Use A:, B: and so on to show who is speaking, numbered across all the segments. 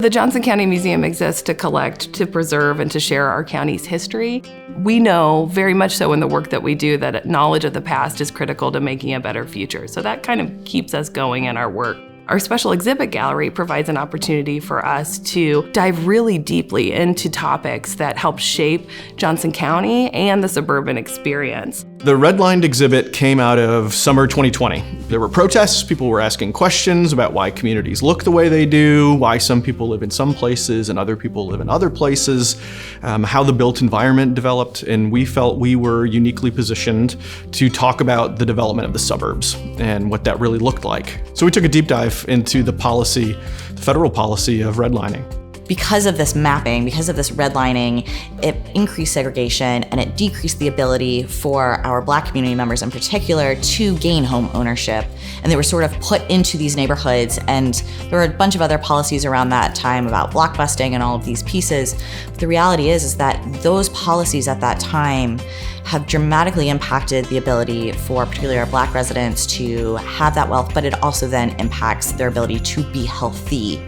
A: The Johnson County Museum exists to collect, to preserve, and to share our county's history. We know very much so in the work that we do that knowledge of the past is critical to making a better future. So that kind of keeps us going in our work. Our special exhibit gallery provides an opportunity for us to dive really deeply into topics that help shape Johnson County and the suburban experience.
B: The redlined exhibit came out of summer 2020. There were protests, people were asking questions about why communities look the way they do, why some people live in some places and other people live in other places, how the built environment developed, and we felt we were uniquely positioned to talk about the development of the suburbs and what that really looked like. So we took a deep dive into the policy, the federal policy of redlining.
C: Because of this mapping, because of this redlining, it increased segregation and it decreased the ability for our Black community members in particular to gain home ownership. And they were sort of put into these neighborhoods, and there were a bunch of other policies around that time about blockbusting and all of these pieces. But the reality is that those policies at that time have dramatically impacted the ability for particularly our Black residents to have that wealth, but it also then impacts their ability to be healthy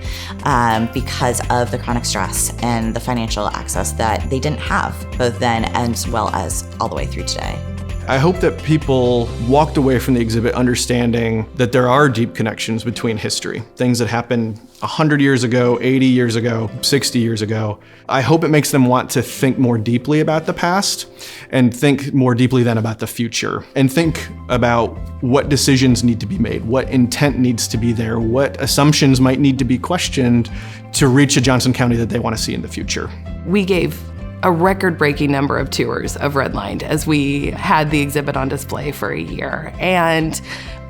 C: because of the chronic stress and the financial access that they didn't have, both then as well as all the way through today.
B: I hope that people walked away from the exhibit understanding that there are deep connections between history, things that happened 100 years ago, 80 years ago, 60 years ago. I hope it makes them want to think more deeply about the past and think more deeply then about the future, and think about what decisions need to be made, what intent needs to be there, what assumptions might need to be questioned to reach a Johnson County that they want to see in the future.
A: We gave a record-breaking number of tours of Redlined as we had the exhibit on display for a year. And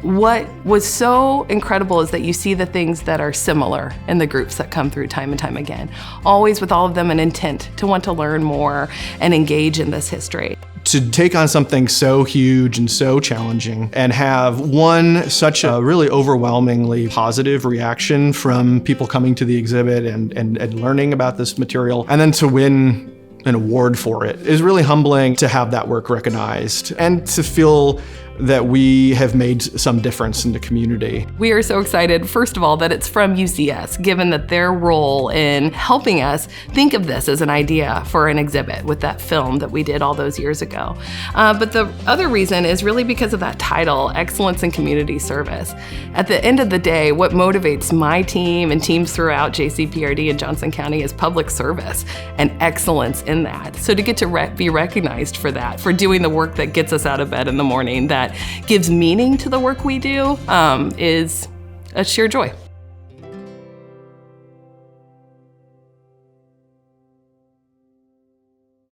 A: what was so incredible is that you see the things that are similar in the groups that come through time and time again, always with all of them an intent to want to learn more and engage in this history.
B: To take on something so huge and so challenging and have such a really overwhelmingly positive reaction from people coming to the exhibit and learning about this material, and then to win an award for it is really humbling, to have that work recognized and to feel that we have made some difference in the community.
A: We are so excited, first of all, that it's from UCS, given that their role in helping us think of this as an idea for an exhibit with that film that we did all those years ago. But the other reason is really because of that title, Excellence in Community Service. At the end of the day, what motivates my team and teams throughout JCPRD and Johnson County is public service and excellence in that. So to get to be recognized for that, for doing the work that gets us out of bed in the morning, that gives meaning to the work we do, is a sheer joy.